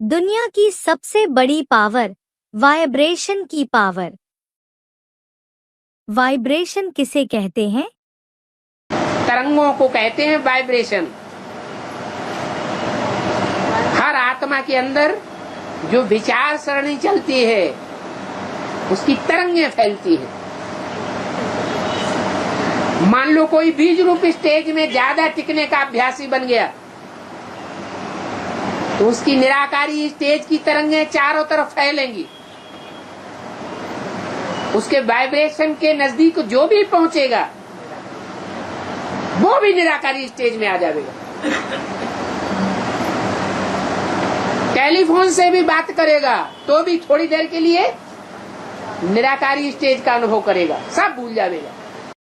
दुनिया की सबसे बड़ी पावर, वाइब्रेशन की पावर। वाइब्रेशन किसे कहते हैं? तरंगों को कहते हैं वाइब्रेशन। हर आत्मा के अंदर जो विचार सरणी चलती है उसकी तरंगें फैलती हैं। मान लो कोई बीज रूप स्टेज में ज्यादा टिकने का अभ्यासी बन गया तो उसकी निराकारी स्टेज की तरंगें चारों तरफ फैलेंगी। उसके वाइब्रेशन के नजदीक जो भी पहुंचेगा वो भी निराकारी स्टेज में आ जाएगा। टेलीफोन से भी बात करेगा तो भी थोड़ी देर के लिए निराकारी स्टेज का अनुभव करेगा, सब भूल जाएगा।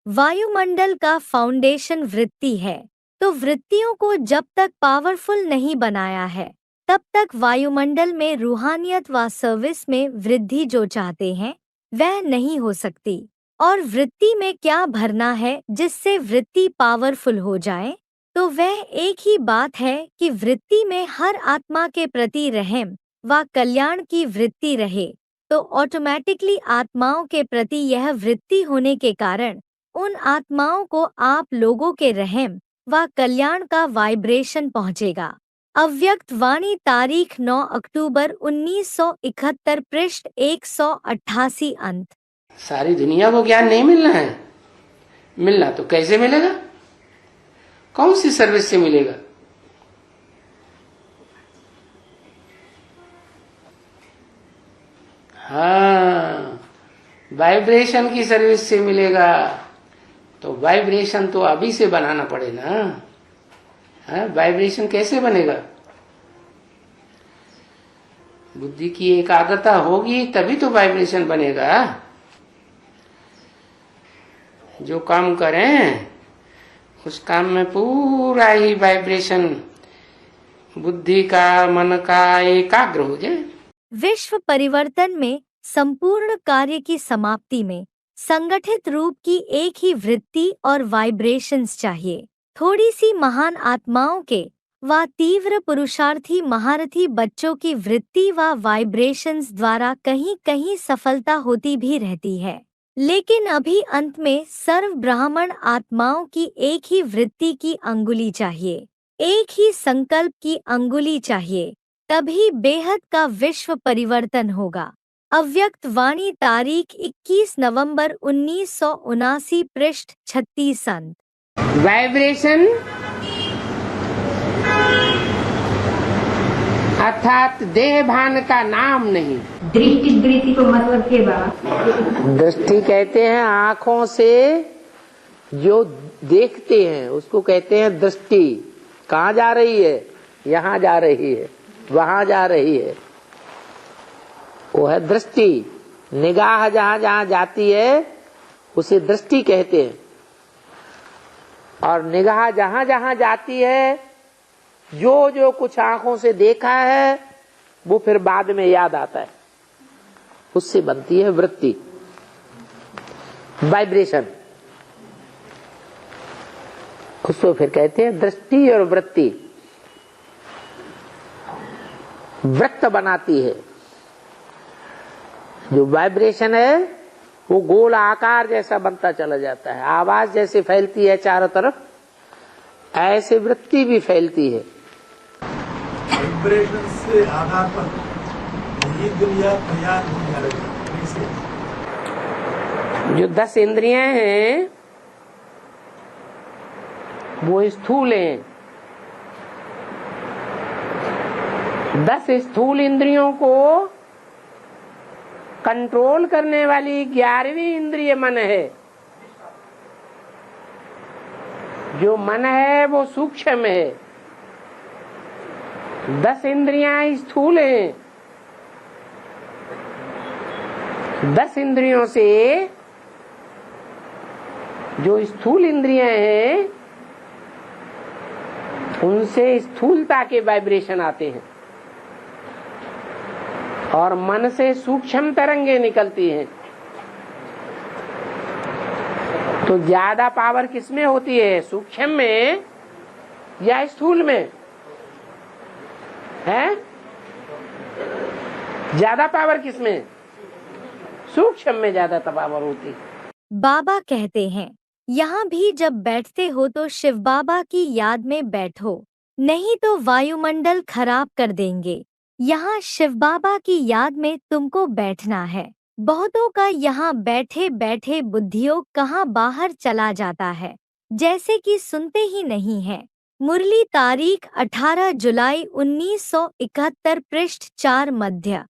वायुमंडल का फाउंडेशन वृत्ति है, तो वृत्तियों को जब तक पावरफुल नहीं बनाया है तब तक वायुमंडल में रूहानियत व सर्विस में वृद्धि जो चाहते हैं वह नहीं हो सकती। और वृत्ति में क्या भरना है जिससे वृत्ति पावरफुल हो जाए? तो वह एक ही बात है कि वृत्ति में हर आत्मा के प्रति रहम व कल्याण की वृत्ति रहे, तो ऑटोमेटिकली आत्माओं के प्रति यह वृत्ति होने के कारण उन आत्माओं को आप लोगों के रहम व कल्याण का वाइब्रेशन पहुंचेगा। अव्यक्त वाणी तारीख 9 अक्टूबर 1971 पृष्ठ 188 अंत। सारी दुनिया को ज्ञान नहीं मिलना है। मिलना तो कैसे मिलेगा? कौन सी सर्विस से मिलेगा? हाँ, वाइब्रेशन की सर्विस से मिलेगा। तो वाइब्रेशन तो अभी से बनाना पड़ेगा। हाँ, वाइब्रेशन कैसे बनेगा? बुद्धि की एकाग्रता होगी तभी तो वाइब्रेशन बनेगा। जो काम करें उस काम में पूरा ही वाइब्रेशन बुद्धि का, मन का एकाग्र हो जाए। विश्व परिवर्तन में संपूर्ण कार्य की समाप्ति में संगठित रूप की एक ही वृत्ति और वाइब्रेशंस चाहिए। थोड़ी सी महान आत्माओं के व तीव्र पुरुषार्थी महारथी बच्चों की वृत्ति व वाइब्रेशंस द्वारा कहीं कहीं सफलता होती भी रहती है, लेकिन अभी अंत में सर्व ब्राह्मण आत्माओं की एक ही वृत्ति की अंगुली चाहिए, एक ही संकल्प की अंगुली चाहिए, तभी बेहद का विश्व परिवर्तन होगा। अव्यक्त वाणी तारीख 21 नवंबर 1979 पृष्ठ 36 अंत। वाइब्रेशन अर्थात देह भान का नाम नहीं। दृष्टि को मतलब के बाबा? दृष्टि कहते हैं आँखों से जो देखते हैं उसको कहते हैं दृष्टि। कहाँ जा रही है? यहाँ जा रही है, वहाँ जा रही है, वो है दृष्टि। निगाह जहाँ जहाँ जाती है उसे दृष्टि कहते हैं। और निगाह जहाँ जहाँ जाती है, जो जो कुछ आंखों से देखा है वो फिर बाद में याद आता है, उससे बनती है वृत्ति, वाइब्रेशन। उसको फिर कहते हैं दृष्टि और वृत्ति। वृत्त बनाती है। जो वाइब्रेशन है वो गोल आकार जैसा बनता चला जाता है। आवाज जैसे फैलती है चारों तरफ, ऐसे वृत्ति भी फैलती है। वाइब्रेशन से आधार पर ये दुनिया तैयार होने लगी। जो 10 इंद्रियां हैं वो स्थूल हैं। 10 स्थूल इंद्रियों को कंट्रोल करने वाली 11वीं इंद्रिय मन है। जो मन है वो सूक्ष्म है। 10 इंद्रियां स्थूल हैं। 10 इंद्रियों से जो स्थूल इंद्रियां हैं उनसे स्थूलता के वाइब्रेशन आते हैं और मन से सूक्ष्म तरंगे निकलती हैं। तो ज्यादा पावर किसमें होती है? सूक्ष्म में या स्थूल में? है ज्यादा पावर किसमें? सूक्ष्म में ज्यादा पावर होती है। बाबा कहते हैं, यहाँ भी जब बैठते हो तो शिव बाबा की याद में बैठो, नहीं तो वायुमंडल खराब कर देंगे। यहाँ शिव बाबा की याद में तुमको बैठना है। बहुतों का यहाँ बैठे बैठे बुद्धियोग कहाँ बाहर चला जाता है, जैसे कि सुनते ही नहीं है। मुरली तारीख 18 जुलाई 1971 पृष्ठ 4 मध्य।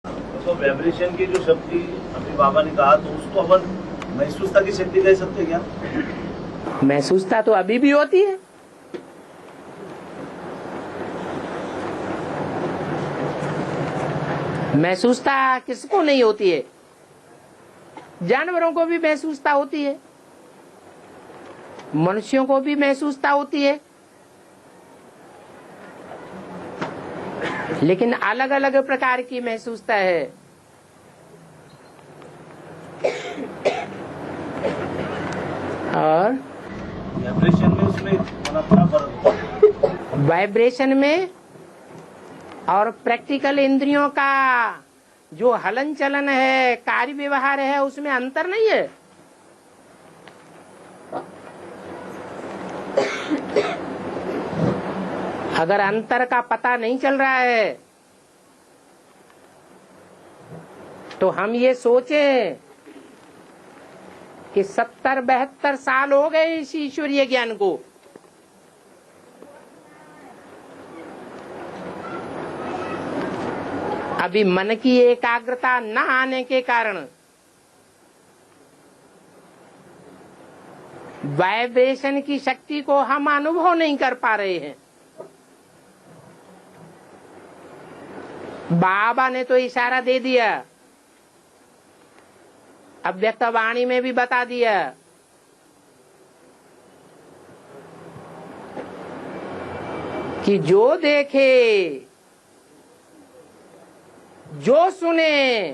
तो वाइब्रेशन की जो शक्ति अभी बाबा ने कहा, तो उसको अपन महसूसता की शक्ति कह सकते क्या? महसूसता तो अभी भी होती है। महसूसता किसको नहीं होती है? जानवरों को भी महसूसता होती है, मनुष्यों को भी महसूसता होती है, लेकिन अलग अलग प्रकार की महसूसता है। और वाइब्रेशन में उसमें बड़ा फर्क, वाइब्रेशन में और प्रैक्टिकल इंद्रियों का जो हलन चलन है, कार्य व्यवहार है, उसमें अंतर नहीं है। अगर अंतर का पता नहीं चल रहा है तो हम ये सोचें कि 70-72 साल हो गए इस ईश्वरीय ज्ञान को। अभी मन की एकाग्रता न आने के कारण वाइब्रेशन की शक्ति को हम अनुभव नहीं कर पा रहे हैं। बाबा ने तो इशारा दे दिया, अव्यक्त वाणी में भी बता दिया कि जो देखे, जो सुने,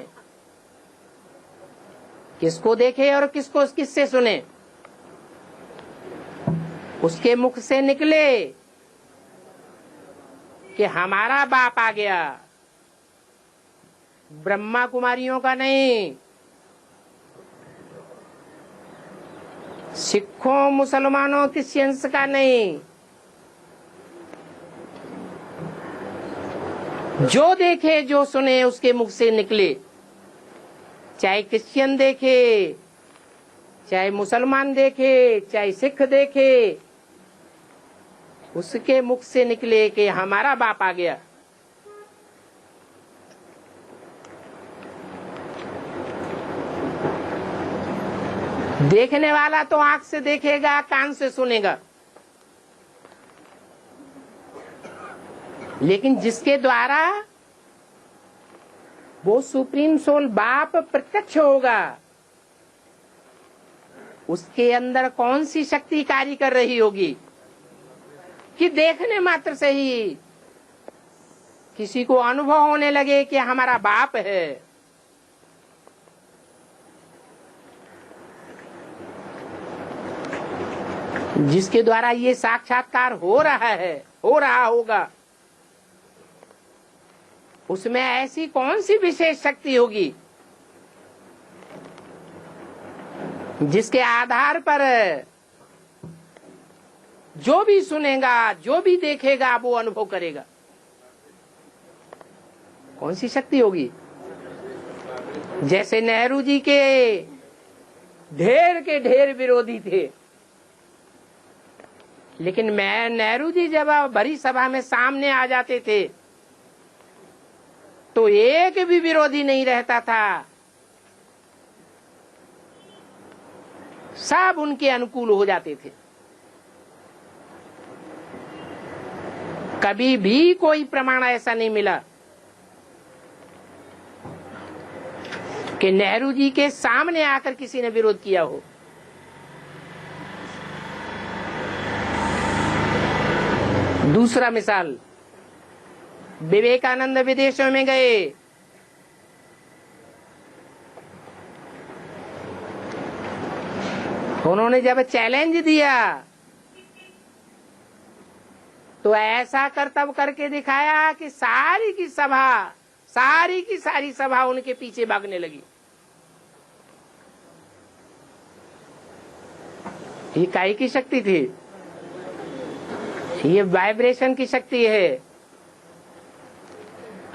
किसको देखे और किसको किससे सुने, उसके मुख से निकले कि हमारा बाप आ गया। ब्रह्मा कुमारियों का नहीं, सिखों मुसलमानों क्रिश्चियंस का नहीं, जो देखे जो सुने उसके मुख से निकले। चाहे क्रिश्चियन देखे, चाहे मुसलमान देखे, चाहे सिख देखे, उसके मुख से निकले कि हमारा बाप आ गया। देखने वाला तो आंख से देखेगा, कान से सुनेगा, लेकिन जिसके द्वारा वो सुप्रीम सोल बाप प्रत्यक्ष होगा, उसके अंदर कौन सी शक्ति कार्य कर रही होगी कि देखने मात्र से ही किसी को अनुभव होने लगे कि हमारा बाप है। जिसके द्वारा ये साक्षात्कार हो रहा है, हो रहा होगा, उसमें ऐसी कौन सी विशेष शक्ति होगी जिसके आधार पर जो भी सुनेगा, जो भी देखेगा, वो अनुभव करेगा। कौन सी शक्ति होगी? जैसे नेहरू जी के ढेर विरोधी थे, लेकिन मैं नेहरू जी जब बड़ी सभा में सामने आ जाते थे तो एक भी विरोधी नहीं रहता था, सब उनके अनुकूल हो जाते थे। कभी भी कोई प्रमाण ऐसा नहीं मिला कि नेहरू जी के सामने आकर किसी ने विरोध किया हो। दूसरा मिसाल, विवेकानंद विदेशों में गए, उन्होंने जब चैलेंज दिया तो ऐसा करतब करके दिखाया कि सारी की सभा सारी की सारी सभा उनके पीछे भागने लगी। ये काहे की शक्ति थी? ये वाइब्रेशन की शक्ति है।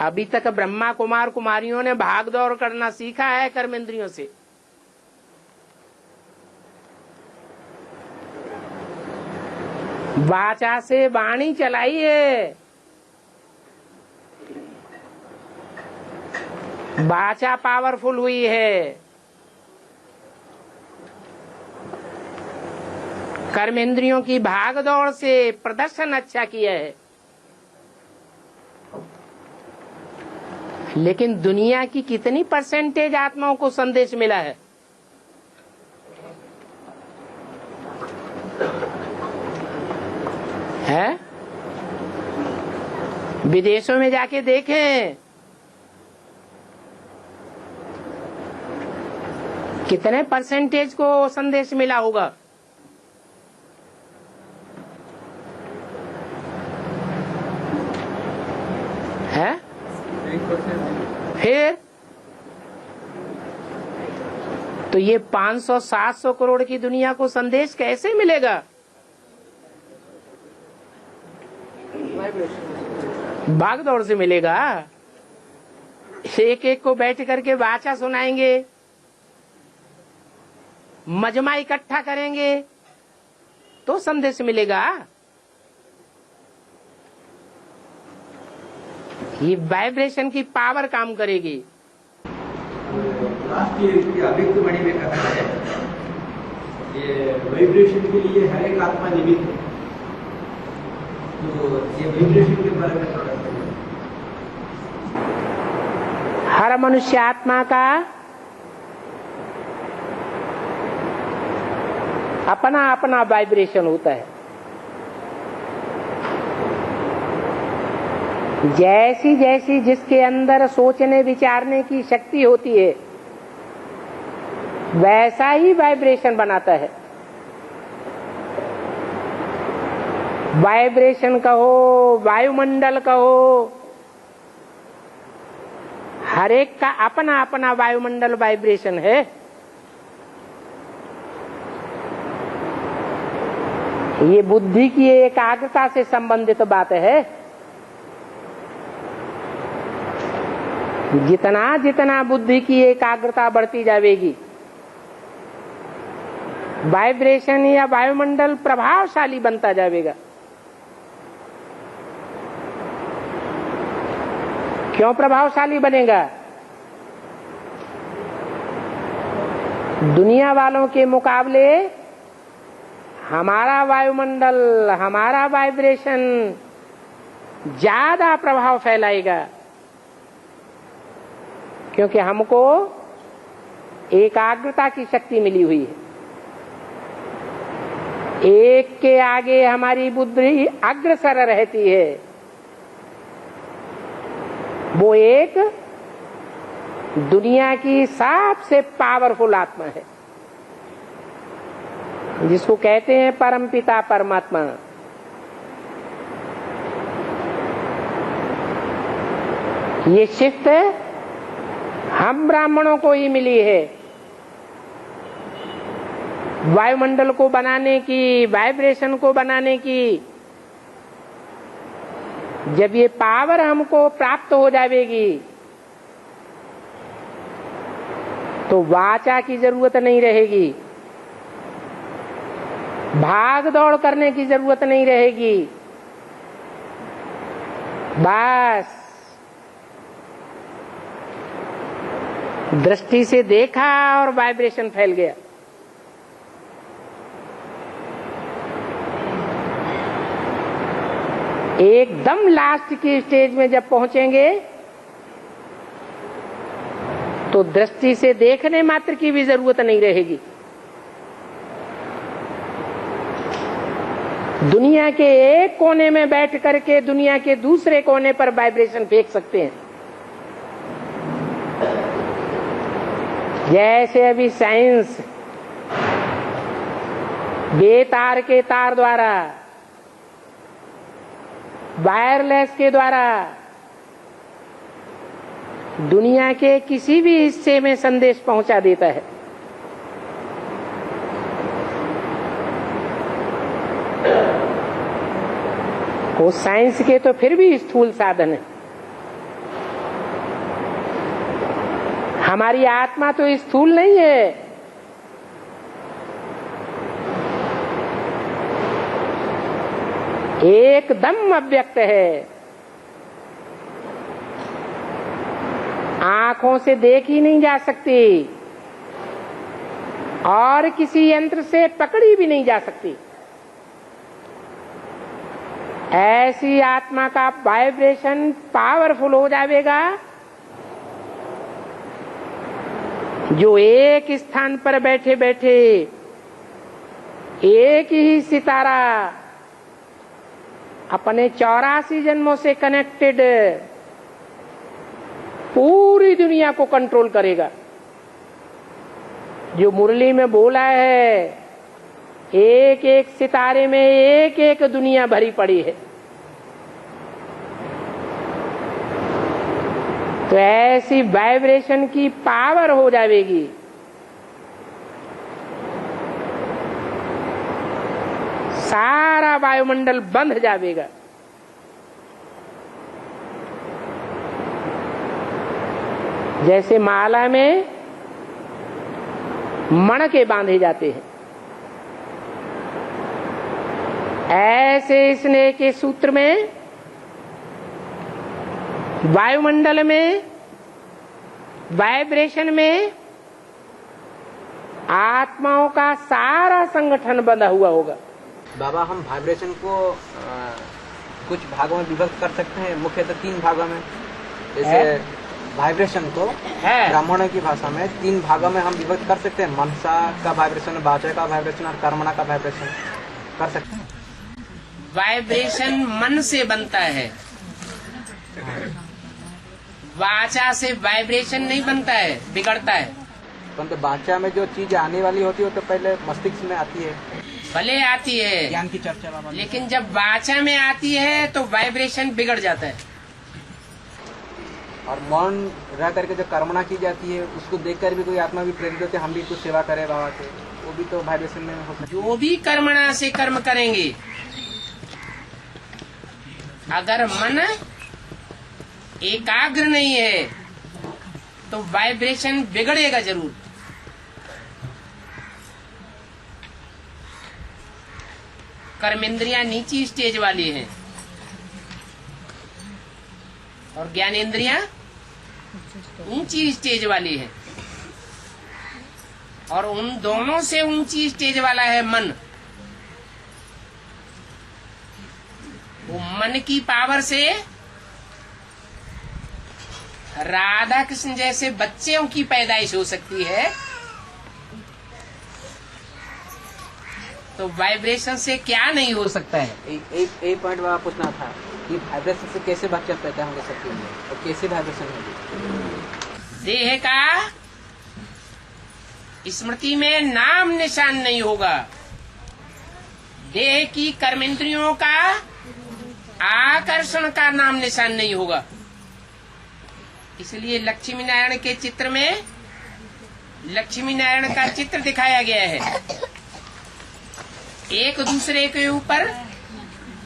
अभी तक ब्रह्मा कुमार कुमारियों ने भाग दौड़ करना सीखा है कर्मेंद्रियों से। वाचा से वाणी चलाई है। वाचा पावरफुल हुई है। कर्मेंद्रियों की भाग दौड़ से प्रदर्शन अच्छा किया है। लेकिन दुनिया की कितनी परसेंटेज आत्माओं को संदेश मिला है? विदेशों में जाके देखें, कितने परसेंटेज को संदेश मिला होगा? है? फिर तो ये 500-700 करोड़ की दुनिया को संदेश कैसे मिलेगा? भाग दौड़ से मिलेगा। एक एक को बैठ करके वाचा सुनाएंगे, मजमा इकट्ठा करेंगे तो संदेश मिलेगा। ये वाइब्रेशन की पावर काम करेगी। लास्ट ये अभिक्त वाणी में कहा है, ये वाइब्रेशन के लिए हर एक आत्मा निमित्त है। तो ये वाइब्रेशन के बारे में थोड़ा हर मनुष्य आत्मा का अपना अपना वाइब्रेशन होता है। जैसी जैसी जिसके अंदर सोचने विचारने की शक्ति होती है, वैसा ही वाइब्रेशन बनाता है। वाइब्रेशन कहो, वायुमंडल कहो, हर एक का अपना अपना वायुमंडल वाइब्रेशन है। ये बुद्धि की एकाग्रता से संबंधित बात है। जितना जितना बुद्धि की एकाग्रता बढ़ती जाएगी, वाइब्रेशन या वायुमंडल प्रभावशाली बनता जाएगा। क्यों प्रभावशाली बनेगा? दुनिया वालों के मुकाबले हमारा वायुमंडल, हमारा वाइब्रेशन ज्यादा प्रभाव फैलाएगा, क्योंकि हमको एकाग्रता की शक्ति मिली हुई है। एक के आगे हमारी बुद्धि अग्रसर रहती है। वो एक दुनिया की सबसे पावरफुल आत्मा है, जिसको कहते हैं परमपिता परमात्मा। ये शिफ्ट हम ब्राह्मणों को ही मिली है। वायुमंडल को बनाने की, वाइब्रेशन को बनाने की। जब ये पावर हमको प्राप्त हो जाएगी तो वाचा की जरूरत नहीं रहेगी, भाग दौड़ करने की जरूरत नहीं रहेगी। बस दृष्टि से देखा और वाइब्रेशन फैल गया। एकदम लास्ट की स्टेज में जब पहुंचेंगे तो दृष्टि से देखने मात्र की भी जरूरत नहीं रहेगी। दुनिया के एक कोने में बैठ करके दुनिया के दूसरे कोने पर वाइब्रेशन फेंक सकते हैं। जैसे अभी साइंस बेतार के तार द्वारा, वायरलेस के द्वारा दुनिया के किसी भी हिस्से में संदेश पहुंचा देता है। वो साइंस के तो फिर भी स्थूल साधन है। हमारी आत्मा तो स्थूल नहीं है। एकदम अव्यक्त है। आंखों से देखी नहीं जा सकती और किसी यंत्र से पकड़ी भी नहीं जा सकती। ऐसी आत्मा का वाइब्रेशन पावरफुल हो जाएगा जो एक स्थान पर बैठे बैठे एक ही सितारा अपने 84 जन्मों से कनेक्टेड पूरी दुनिया को कंट्रोल करेगा। जो मुरली में बोला है, एक एक सितारे में एक एक दुनिया भरी पड़ी है। तो ऐसी वाइब्रेशन की पावर हो जाएगी। सारा वायुमंडल बंध जाएगा। जैसे माला में मणके बांधे जाते हैं, ऐसे स्नेह के सूत्र में वायुमंडल में वाइब्रेशन में आत्माओं का सारा संगठन बंधा हुआ होगा। बाबा, हम वाइब्रेशन को कुछ भागों में विभक्त कर सकते हैं, मुख्यतः 3 भागों में। जैसे वाइब्रेशन को ब्राह्मणों की भाषा में 3 भागों में हम विभक्त कर सकते हैं। मनसा का वाइब्रेशन, वाचा का वाइब्रेशन और कर्मणा का वाइब्रेशन कर सकते हैं। वाइब्रेशन मन से बनता है, वाचा से वाइब्रेशन नहीं बनता है, बिगड़ता है। परंतु वाचा में जो चीज आने वाली होती है वो तो पहले मस्तिष्क में आती है, भले आती है ज्ञान की चर्चा बाबा, लेकिन जब वाचा में आती है तो वाइब्रेशन बिगड़ जाता है। और मौन रह करके जो कर्मणा की जाती है उसको देखकर भी कोई आत्मा भी प्रेरित होते हैं, हम भी कुछ सेवा करें बाबा के, वो भी तो वाइब्रेशन में हो सकता है। जो भी कर्मणा से कर्म करेंगे, अगर मन एकाग्र नहीं है तो वाइब्रेशन बिगड़ेगा जरूर। कर्मेंद्रियां नीची स्टेज वाली हैं और ज्ञानेंद्रियां ऊंची स्टेज वाली है, और उन दोनों से ऊंची स्टेज वाला है मन। वो मन की पावर से राधा कृष्ण जैसे बच्चों की पैदाइश हो सकती है। तो वाइब्रेशन से क्या नहीं हो सकता है। एक पॉइंट वहाँ पूछना था कि वाइब्रेशन से कैसे बच्चा पैदा होंगे सबके लिए, और कैसे वाइब्रेशन होगी। देह का स्मृति में नाम निशान नहीं होगा, देह की कर्मेंद्रियों का आकर्षण का नाम निशान नहीं होगा। इसलिए लक्ष्मी नारायण के चित्र में लक्ष्मी नारायण का चित्र दिखाया गया है। एक दूसरे के ऊपर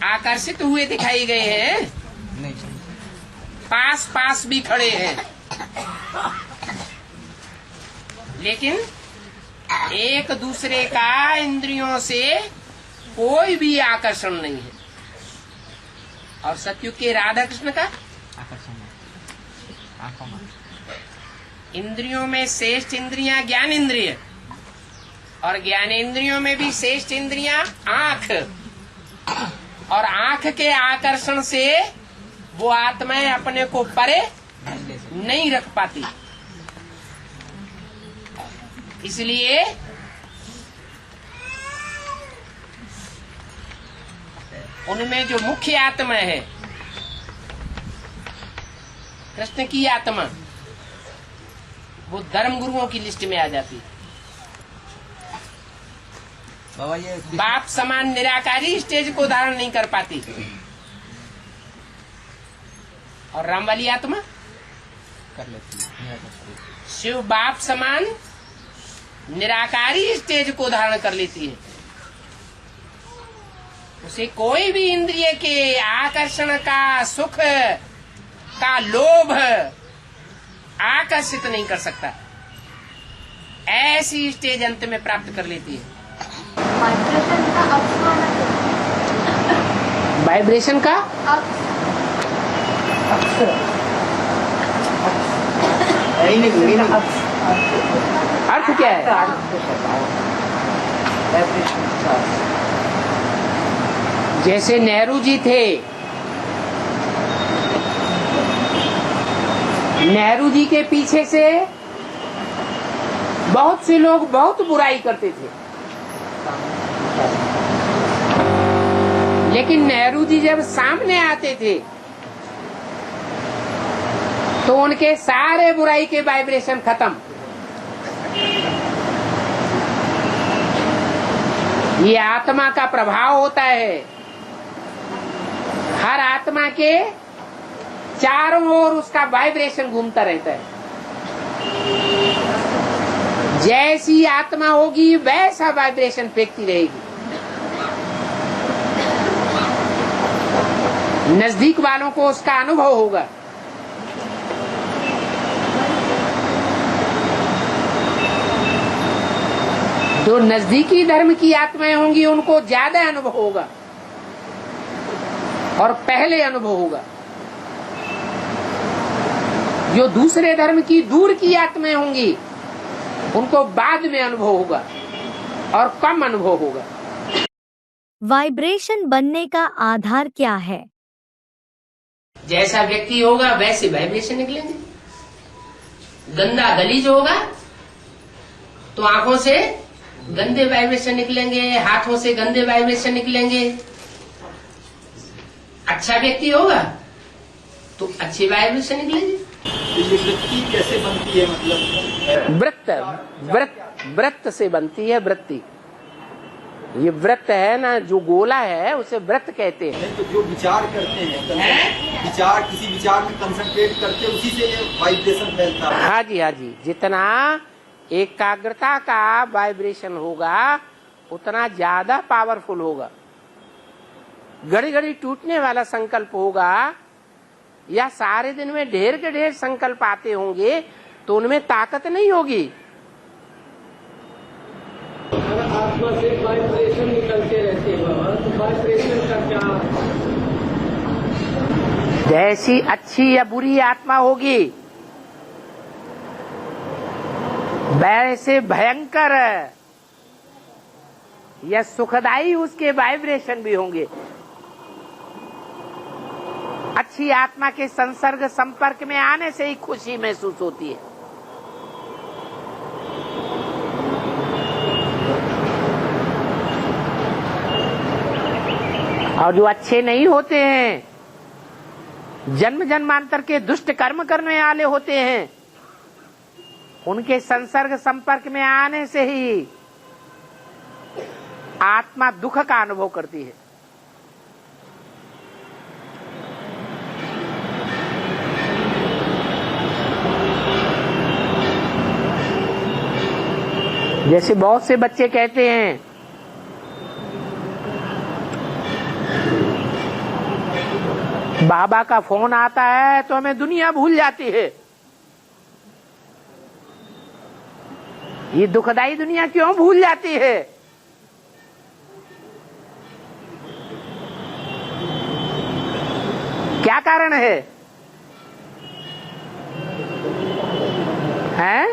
आकर्षित हुए दिखाई गए हैं, पास पास भी खड़े हैं, लेकिन एक दूसरे का इंद्रियों से कोई भी आकर्षण नहीं है। और सत्युग के राधा कृष्ण का आकर्षण आंखों में। इंद्रियों में श्रेष्ठ इंद्रियां ज्ञान इंद्रिय, और ज्ञानेंद्रियों में भी श्रेष्ठ इंद्रियां आंख, और आंख के आकर्षण से वो आत्माएं अपने को परे नहीं रख पाती। इसलिए उनमें जो मुख्य आत्मा है कृष्ण की आत्मा, वो धर्म गुरुओं की लिस्ट में आ जाती। बाबा ये बाप समान निराकारी स्टेज को धारण नहीं कर पाती। और राम वाली आत्मा कर लेती है निराकार स्टेज। शिव बाप समान निराकारी स्टेज को धारण कर लेती है। उसे कोई भी इंद्रिय के आकर्षण का, सुख का लोभ आकर्षित नहीं कर सकता। ऐसी स्टेज अंत में प्राप्त कर लेती है। वाइब्रेशन का अर्थ क्या है? जैसे नेहरू जी थे, नेहरू जी के पीछे से बहुत से लोग बहुत बुराई करते थे, लेकिन नेहरू जी जब सामने आते थे तो उनके सारे बुराई के वाइब्रेशन खत्म। ये आत्मा का प्रभाव होता है। हर आत्मा के चारों ओर उसका वाइब्रेशन घूमता रहता है। जैसी आत्मा होगी वैसा वाइब्रेशन फेंकती रहेगी। नजदीक वालों को उसका अनुभव होगा, जो नजदीकी धर्म की आत्माएं होंगी उनको ज्यादा अनुभव होगा और पहले अनुभव होगा। जो दूसरे धर्म की दूर की आत्माएं होंगी उनको बाद में अनुभव होगा और कम अनुभव होगा। वाइब्रेशन बनने का आधार क्या है? जैसा व्यक्ति होगा वैसे वाइब्रेशन निकलेंगे। गंदा गलीज होगा तो आंखों से गंदे वाइब्रेशन निकलेंगे, हाथों से गंदे वाइब्रेशन निकलेंगे। अच्छा व्यक्ति होगा तो अच्छे वाइब्रेशन निकलेंगे। ये वृत्ति कैसे बनती है? मतलब व्रत से बनती है वृत्ति। ये व्रत है ना, जो गोला है उसे व्रत कहते हैं। तो जो विचार करते हैं, विचार किसी विचार में कंसंट्रेट करते हैं, उसी से ये वाइब्रेशन फैलता है। हाँ जी, जितना एकाग्रता का वाइब्रेशन होगा उतना ज्यादा पावरफुल होगा। घड़ी घड़ी टूटने वाला संकल्प होगा या सारे दिन में ढेर के ढेर संकल्प आते होंगे तो उनमें ताकत नहीं होगी। आत्मा से वाइब्रेशन निकलते रहते हैं बाबा, तो वाइब्रेशन का क्या? जैसी अच्छी या बुरी आत्मा होगी वैसे भयंकर या सुखदाई उसके वाइब्रेशन भी होंगे। अच्छी आत्मा के संसर्ग संपर्क में आने से ही खुशी महसूस होती है। और जो अच्छे नहीं होते हैं, जन्म जन्मांतर के दुष्ट कर्म करने वाले होते हैं, उनके संसर्ग संपर्क में आने से ही आत्मा दुख का अनुभव करती है। जैसे बहुत से बच्चे कहते हैं बाबा का फोन आता है तो हमें दुनिया भूल जाती है। ये दुखदाई दुनिया क्यों भूल जाती है? क्या कारण है? हैं?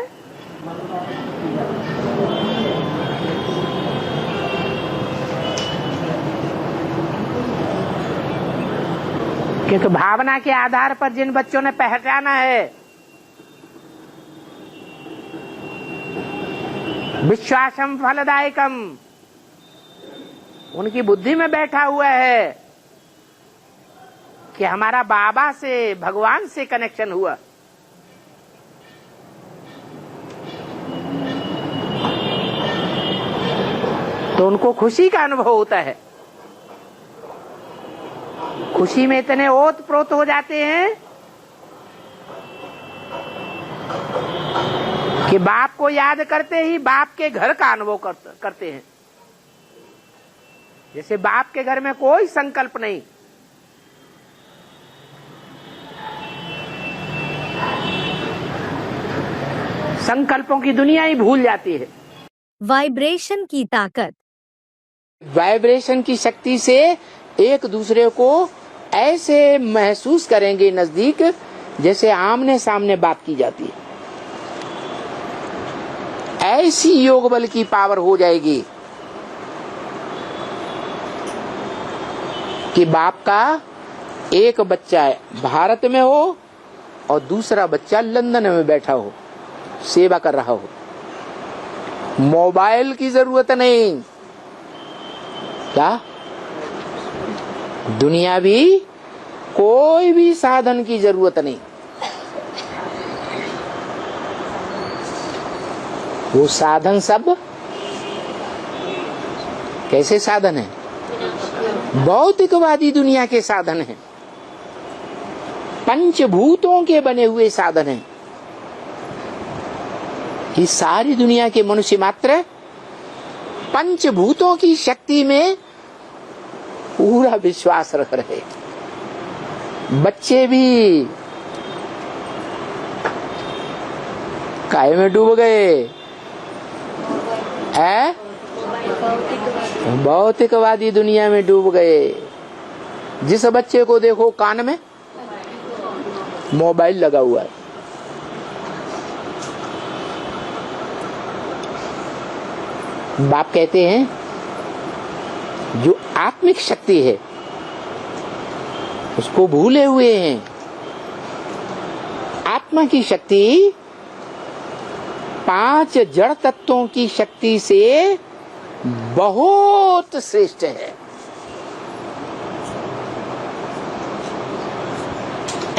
क्योंकि भावना के आधार पर जिन बच्चों ने पहचाना है विश्वासम फलदायकम, उनकी बुद्धि में बैठा हुआ है कि हमारा बाबा से, भगवान से कनेक्शन हुआ। तो उनको खुशी का अनुभव होता है। खुशी में इतने ओत प्रोत हो जाते हैं कि बाप को याद करते ही बाप के घर का अनुभव करते हैं। जैसे बाप के घर में कोई संकल्प नहीं, संकल्पों की दुनिया ही भूल जाती है। वाइब्रेशन की ताकत। वाइब्रेशन की शक्ति से एक दूसरे को ऐसे महसूस करेंगे नजदीक, जैसे आमने सामने बात की जाती है। ऐसी योग बल की पावर हो जाएगी कि बाप का एक बच्चा भारत में हो और दूसरा बच्चा लंदन में बैठा हो, सेवा कर रहा हो। मोबाइल की जरूरत नहीं, क्या दुनियावी कोई भी साधन की जरूरत नहीं। वो साधन सब कैसे साधन है? भौतिकवादी दुनिया के साधन हैं, पंचभूतों के बने हुए साधन हैं। इस सारी दुनिया के मनुष्य मात्र पंचभूतों की शक्ति में पूरा विश्वास रख रहे। बच्चे भी काय में डूब गए है, भौतिकवादी दुनिया में डूब गए। जिस बच्चे को देखो कान में मोबाइल लगा हुआ है, बाप कहते हैं जो आत्मिक शक्ति है उसको भूले हुए हैं। आत्मा की शक्ति 5 जड़ तत्वों की शक्ति से बहुत श्रेष्ठ है।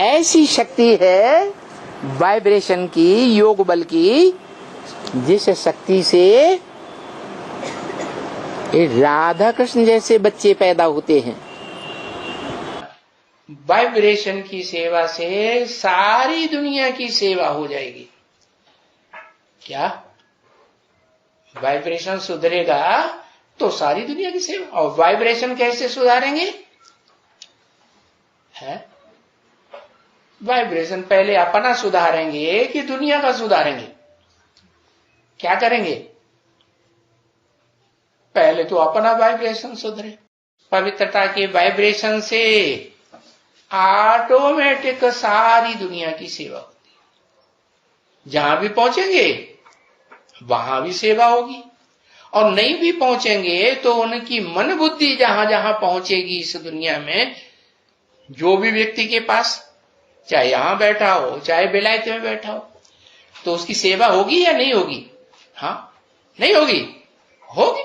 ऐसी शक्ति है वाइब्रेशन की, योग बल की, जिस शक्ति से राधा कृष्ण जैसे बच्चे पैदा होते हैं। वाइब्रेशन की सेवा से सारी दुनिया की सेवा हो जाएगी। क्या वाइब्रेशन सुधरेगा तो सारी दुनिया की सेवा। और वाइब्रेशन कैसे सुधारेंगे? है वाइब्रेशन पहले अपना सुधारेंगे कि दुनिया का सुधारेंगे? क्या करेंगे? पहले तो अपना वाइब्रेशन सुधरे। पवित्रता के वाइब्रेशन से ऑटोमेटिक सारी दुनिया की सेवा होती है। जहां भी पहुंचेंगे वहां भी सेवा होगी, और नहीं भी पहुंचेंगे तो उनकी मन बुद्धि जहां जहां पहुंचेगी इस दुनिया में, जो भी व्यक्ति के पास, चाहे यहां बैठा हो चाहे बेलायत में बैठा हो, तो उसकी सेवा होगी या नहीं होगी? हाँ, नहीं होगी, होगी।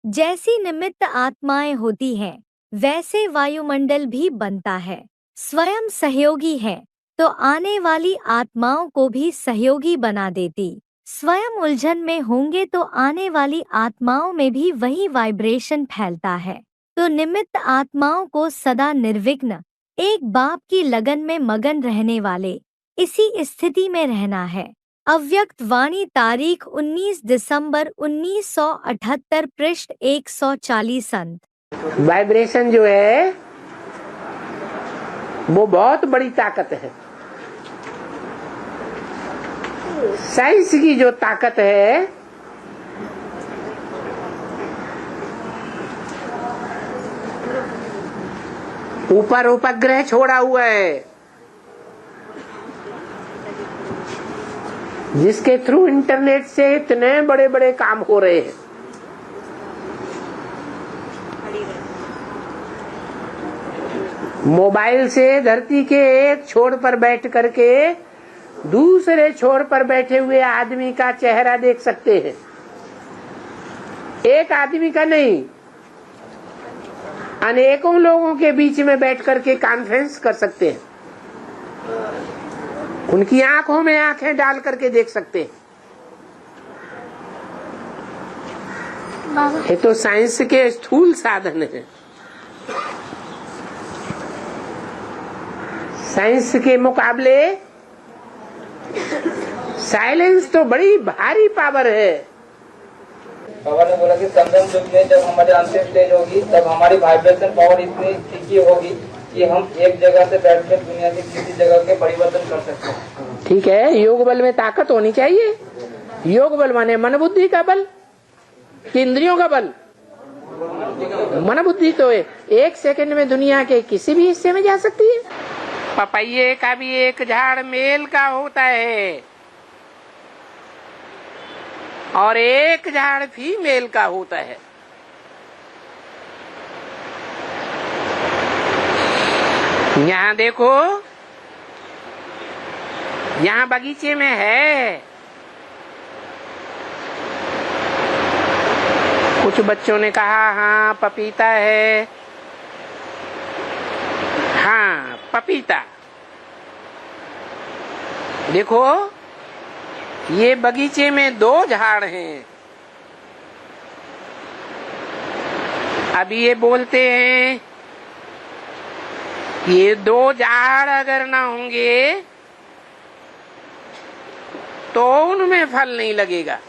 जैसी निमित्त आत्माएं होती हैं, वैसे वायुमंडल भी बनता है। स्वयं सहयोगी है तो आने वाली आत्माओं को भी सहयोगी बना देती। स्वयं उलझन में होंगे तो आने वाली आत्माओं में भी वही वाइब्रेशन फैलता है। तो निमित्त आत्माओं को सदा निर्विघ्न एक बाप की लगन में मगन रहने वाले इसी स्थिति में रहना है। अव्यक्त वाणी तारीख 19 दिसंबर 1978 पृष्ठ 140 अंत। वाइब्रेशन जो है वो बहुत बड़ी ताकत है। साइंस की जो ताकत है ऊपर उपग्रह छोड़ा हुआ है, जिसके थ्रू इंटरनेट से इतने बड़े बड़े काम हो रहे हैं। मोबाइल से धरती के एक छोर पर बैठ करके दूसरे छोर पर बैठे हुए आदमी का चेहरा देख सकते हैं। एक आदमी का नहीं, अनेकों लोगों के बीच में बैठ करके कॉन्फ्रेंस कर सकते हैं। उनकी आंखों में आंखें डाल करके देख सकते हैं। ये तो साइंस के स्थूल साधन है। साइंस के मुकाबले साइलेंस तो बड़ी भारी पावर है। बाबा ने बोला कि संगम युग में जब हमारी अंतिम स्टेज होगी तब हमारी वाइब्रेशन पावर इतनी तिखी होगी कि हम एक जगह से बैठ कर दुनिया की किसी जगह के परिवर्तन कर सकते हैं। ठीक है, योग बल में ताकत होनी चाहिए। योग बल माने मन बुद्धि का बल कि इंद्रियों का बल? मन बुद्धि तो एक सेकंड में दुनिया के किसी भी हिस्से में जा सकती है। पपैये का भी एक झाड़ मेल का होता है और एक झाड़ फीमेल का होता है। यहाँ देखो, यहाँ बगीचे में है। कुछ बच्चों ने कहा हाँ पपीता है, हाँ पपीता। देखो ये बगीचे में 2 झाड़ हैं। अभी ये बोलते हैं ये 2 झाड़ अगर ना होंगे तो उनमें फल नहीं लगेगा।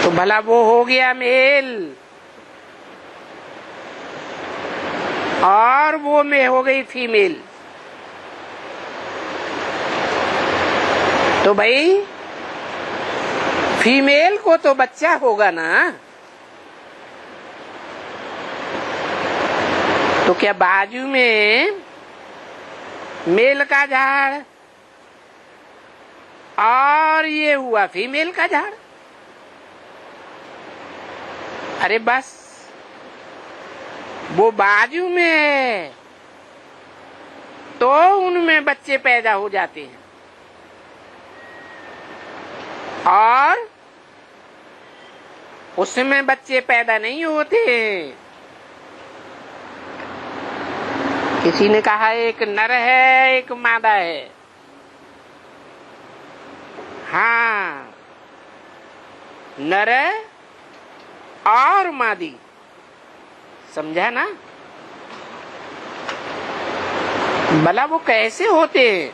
तो भला वो हो गया मेल और वो में हो गई फीमेल। तो भाई फीमेल को तो बच्चा होगा ना, तो क्या बाजू में मेल का झाड़ और ये हुआ फीमेल का झाड़? अरे बस वो बाजू में है तो उनमें बच्चे पैदा हो जाते हैं और उसमें बच्चे पैदा नहीं होते। किसी ने कहा एक नर है एक मादा है। हाँ, नर और मादी, समझा ना? भला वो कैसे होते हैं?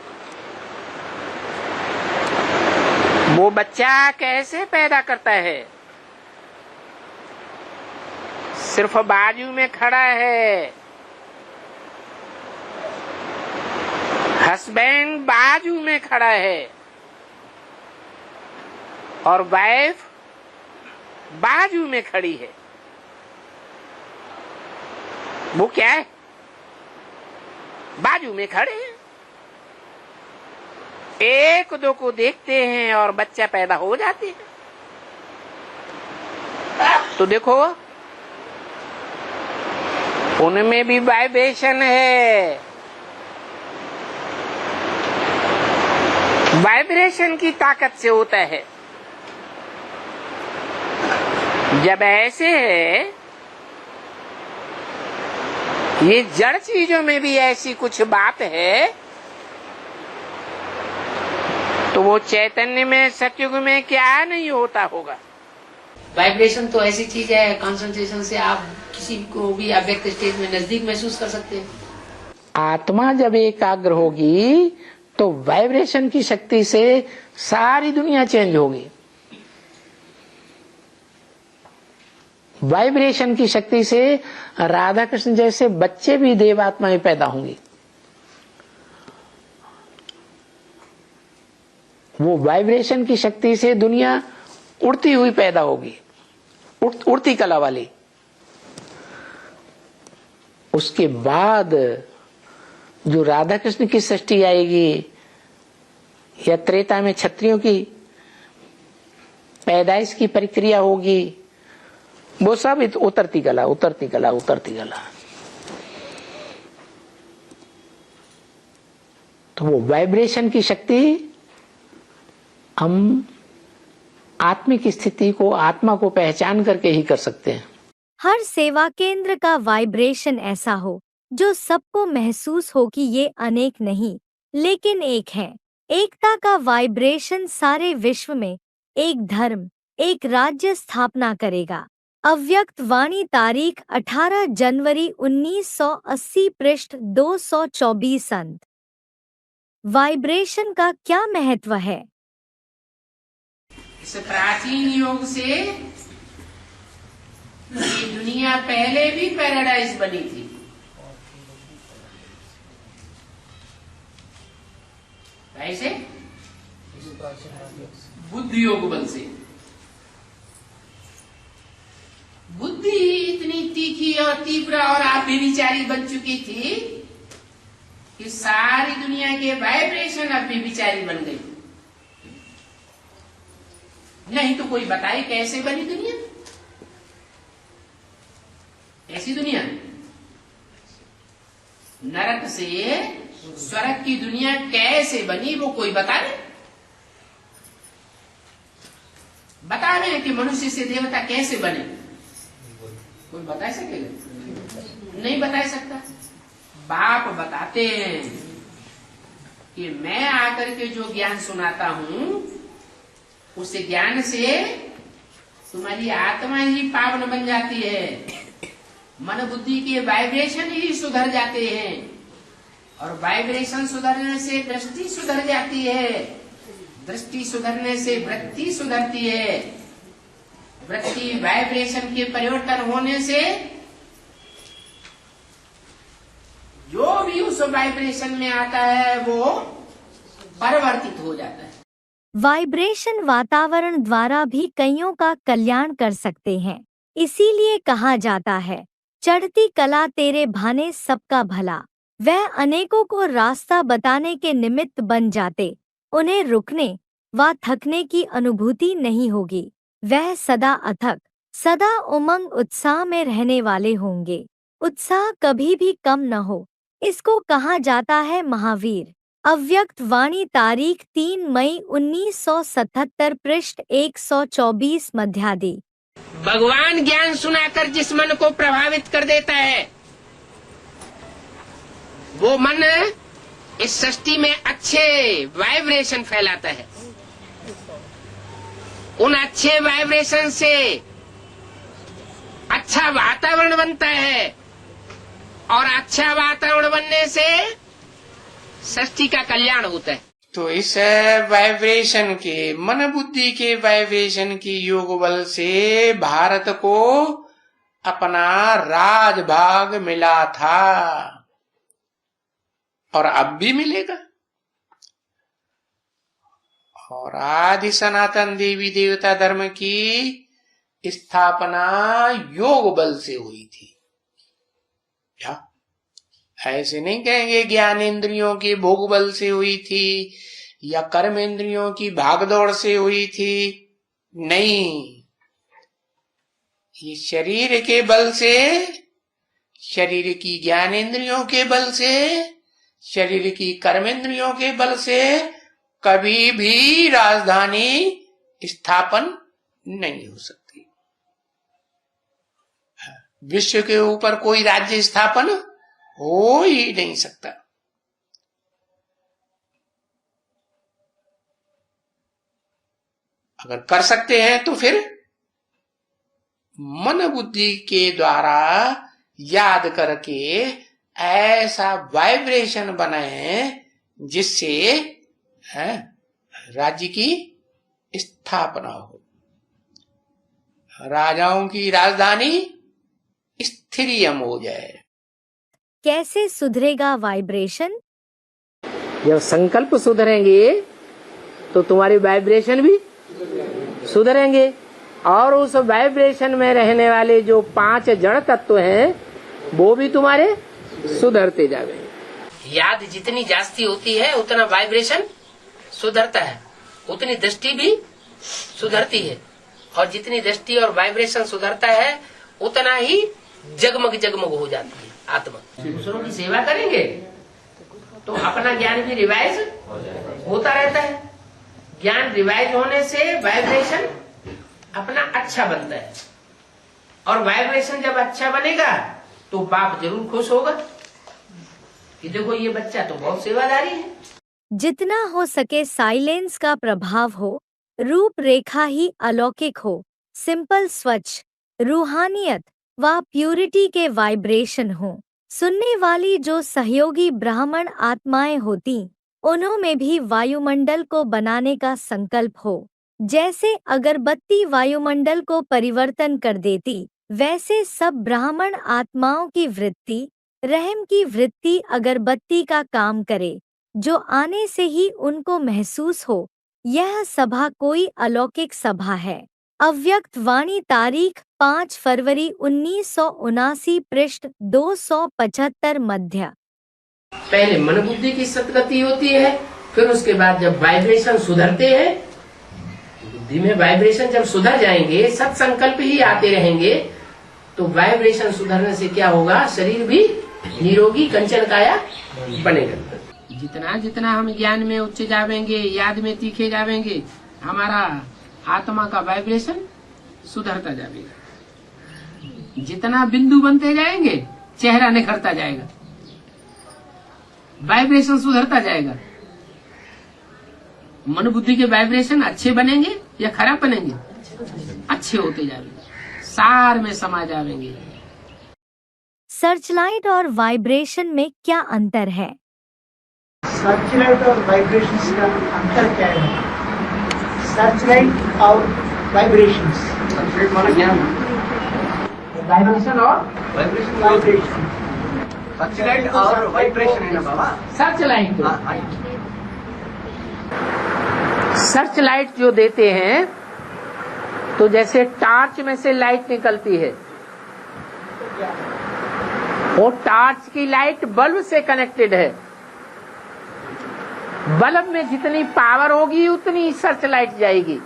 वो बच्चा कैसे पैदा करता है? सिर्फ बाजू में खड़ा है, हस्बैंड बाजू में खड़ा है और वाइफ बाजू में खड़ी है। वो क्या है? बाजू में खड़े हैं, एक दो को देखते हैं और बच्चा पैदा हो जाते हैं। तो देखो उनमें भी वाइब्रेशन है। वाइब्रेशन की ताकत से होता है। जब ऐसे है, ये जड़ चीजों में भी ऐसी कुछ बात है, तो वो चैतन्य में सतयुग में क्या नहीं होता होगा। वाइब्रेशन तो ऐसी चीज है, कंसंट्रेशन से आप किसी को भी अव्यक्त स्टेज में नजदीक महसूस कर सकते हैं। आत्मा जब एकाग्र होगी तो वाइब्रेशन की शक्ति से सारी दुनिया चेंज होगी। वाइब्रेशन की शक्ति से राधा कृष्ण जैसे बच्चे भी देवात्माएं पैदा होंगी। वो वाइब्रेशन की शक्ति से दुनिया उड़ती हुई पैदा होगी, उड़ती कला वाली। उसके बाद जो राधा कृष्ण की सृष्टि आएगी या त्रेता में क्षत्रियों की पैदाइश की प्रक्रिया होगी, वो सब उतरती कला, उतरती कला, उतरती कला। तो वो वाइब्रेशन की शक्ति हम आत्मिक स्थिति को, आत्मा को पहचान करके ही कर सकते हैं। हर सेवा केंद्र का वाइब्रेशन ऐसा हो जो सबको महसूस हो कि ये अनेक नहीं लेकिन एक है। एकता का वाइब्रेशन सारे विश्व में एक धर्म, एक राज्य स्थापना करेगा। अव्यक्त वाणी तारीख 18 जनवरी 1980 पृष्ठ 224 अंत। वाइब्रेशन का क्या महत्व है? इस प्राचीन युग से ये दुनिया पहले भी पैराडाइज बनी थी। कैसे? बुद्धि योग बल से। बुद्धि इतनी तीखी और तीव्र और अव्यभिचारी बन चुकी थी कि सारी दुनिया के वाइब्रेशन अव्यभिचारी बन गई। नहीं तो कोई बताए कैसे बनी दुनिया? ऐसी दुनिया नरक से स्वर्ग की दुनिया कैसे बनी, वो कोई बता रहे? बता रहे कि मनुष्य से देवता कैसे बने? कोई बता सकेगा? नहीं बता सकता। बाप बताते हैं कि मैं आकर के जो ज्ञान सुनाता हूं, उस ज्ञान से तुम्हारी आत्मा ही पावन बन जाती है, मन बुद्धि के वाइब्रेशन ही सुधर जाते हैं, और वाइब्रेशन सुधरने से दृष्टि सुधर जाती है, दृष्टि सुधरने से वृत्ति सुधरती है, वृत्ति वाइब्रेशन के परिवर्तन होने से जो भी उस वाइब्रेशन में आता है वो परिवर्तित हो जाता है। वाइब्रेशन वातावरण द्वारा भी कईयों का कल्याण कर सकते हैं। इसीलिए कहा जाता है, चढ़ती कला तेरे भाने सबका भला। वह अनेकों को रास्ता बताने के निमित्त बन जाते, उन्हें रुकने व थकने की अनुभूति नहीं होगी। वह सदा अथक, सदा उमंग उत्साह में रहने वाले होंगे। उत्साह कभी भी कम न हो, इसको कहा जाता है महावीर। अव्यक्त वाणी तारीख 3 मई 1977 पृष्ठ 124 मध्यादि। भगवान ज्ञान सुनाकर जिस मन को प्रभावित कर देता है, वो मन इस सृष्टि में अच्छे वाइब्रेशन फैलाता है। उन अच्छे वाइब्रेशन से अच्छा वातावरण बनता है, और अच्छा वातावरण बनने से सृष्टि का कल्याण होता है। तो इस वाइब्रेशन के, मन बुद्धि के वाइब्रेशन की योग बल से भारत को अपना राजभाग मिला था, और अब भी मिलेगा। और आदि सनातन देवी देवता धर्म की स्थापना योग बल से हुई थी। क्या ऐसे नहीं कहेंगे ज्ञानेंद्रियों के भोग बल से हुई थी या कर्म इंद्रियों की भागदौड़ से हुई थी? नहीं, ये शरीर के बल से, शरीर की ज्ञानेंद्रियों के बल से, शरीर की कर्मेंद्रियों के बल से कभी भी राजधानी स्थापन नहीं हो सकती। विश्व के ऊपर कोई राज्य स्थापन हो ही नहीं सकता। अगर कर सकते हैं तो फिर मन बुद्धि के द्वारा याद करके ऐसा वाइब्रेशन बनाए जिससे राज्य की स्थापना हो, राजाओं की राजधानी स्थिरियम हो जाए। कैसे सुधरेगा वाइब्रेशन? जब संकल्प सुधरेंगे तो तुम्हारी वाइब्रेशन भी सुधरेंगे, और उस वाइब्रेशन में रहने वाले जो 5 जड़ तत्व हैं वो भी तुम्हारे सुधरते जावे। याद जितनी जास्ती होती है उतना वाइब्रेशन सुधरता है, उतनी दृष्टि भी सुधरती है, और जितनी दृष्टि और वाइब्रेशन सुधरता है उतना ही जगमग जगमग हो जाती है आत्मा। दूसरों की सेवा करेंगे तो अपना ज्ञान भी रिवाइज होता रहता है। ज्ञान रिवाइज होने से वाइब्रेशन अपना अच्छा बनता है, और वाइब्रेशन जब अच्छा बनेगा तो बाप जरूर खुश होगा कि देखो ये बच्चा तो बहुत सेवादारी है। जितना हो सके साइलेंस का प्रभाव हो, रूप रेखा ही अलौकिक हो, सिंपल स्वच्छ रूहानियत व प्यूरिटी के वाइब्रेशन हों। सुनने वाली जो सहयोगी ब्राह्मण आत्माएं होती, उन्होंने भी वायुमंडल को बनाने का संकल्प हो। जैसे अगरबत्ती वायुमंडल को परिवर्तन कर देती, वैसे सब ब्राह्मण आत्माओं की वृत्ति, रहम की वृत्ति अगरबत्ती का काम करे, जो आने से ही उनको महसूस हो यह सभा कोई अलौकिक सभा है। अव्यक्त वाणी तारीख 5 फरवरी 1979 पृष्ठ 275 मध्य। पहले मन बुद्धि की सतगति होती है, फिर उसके बाद जब वाइब्रेशन सुधरते हैं, बुद्धि में वाइब्रेशन जब सुधर जाएंगे, सत्संकल्प ही आते रहेंगे, तो वाइब्रेशन सुधरने से क्या होगा, शरीर भी निरोगी कंचन काया बनेगा। जितना जितना हम ज्ञान में उच्च जावेंगे, याद में तीखे जावेंगे, हमारा आत्मा का वाइब्रेशन सुधरता जाएगा। जितना बिंदु बनते जाएंगे, चेहरा निखरता जाएगा, वाइब्रेशन सुधरता जाएगा। मन बुद्धि के वाइब्रेशन अच्छे बनेंगे या खराब बनेंगे, अच्छे होते जाएंगे, सार में समा जाएंगे। सर्चलाइट और वाइब्रेशन में क्या अंतर है? सर्चलाइट और वाइब्रेशंस का अंतर क्या है? सर्चलाइट और वाइब्रेशंस, वाइब्रेशन और वाइब्रेशन, सर्चलाइट और वाइब्रेशन है ना बाबा। सर्चलाइट, सर्च लाइट जो देते हैं, तो जैसे टार्च में से लाइट निकलती है, वो टार्च की लाइट बल्ब से कनेक्टेड है। बल्ब में जितनी पावर होगी उतनी सर्च लाइट जाएगी,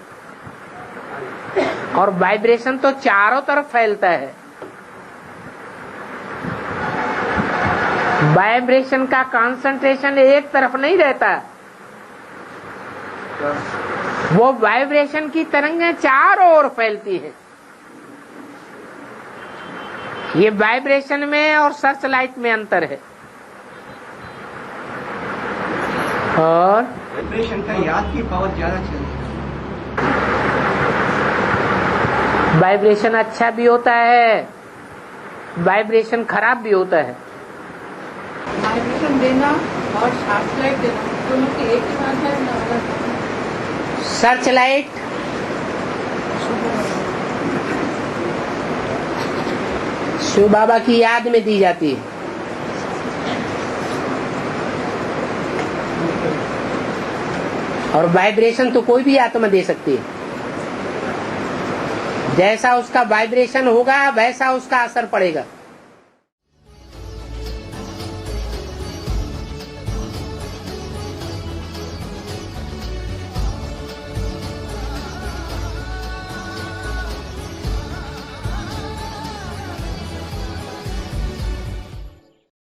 और वाइब्रेशन तो चारों तरफ फैलता है। वाइब्रेशन का कंसंट्रेशन एक तरफ नहीं रहता, वो वाइब्रेशन की तरंगें चारों ओर फैलती है। ये वाइब्रेशन में और सर्च लाइट में अंतर है। और वाइब्रेशन का याद की पावर ज्यादा चलती है। वाइब्रेशन अच्छा भी होता है, वाइब्रेशन खराब भी होता है। वाइब्रेशन देना और सर्च लाइट देना दोनों की एक ही बात है ना अलग? सर्च लाइट शिव बाबा की याद में दी जाती है, और वाइब्रेशन तो कोई भी आत्मा दे सकती है। जैसा उसका वाइब्रेशन होगा वैसा उसका असर पड़ेगा।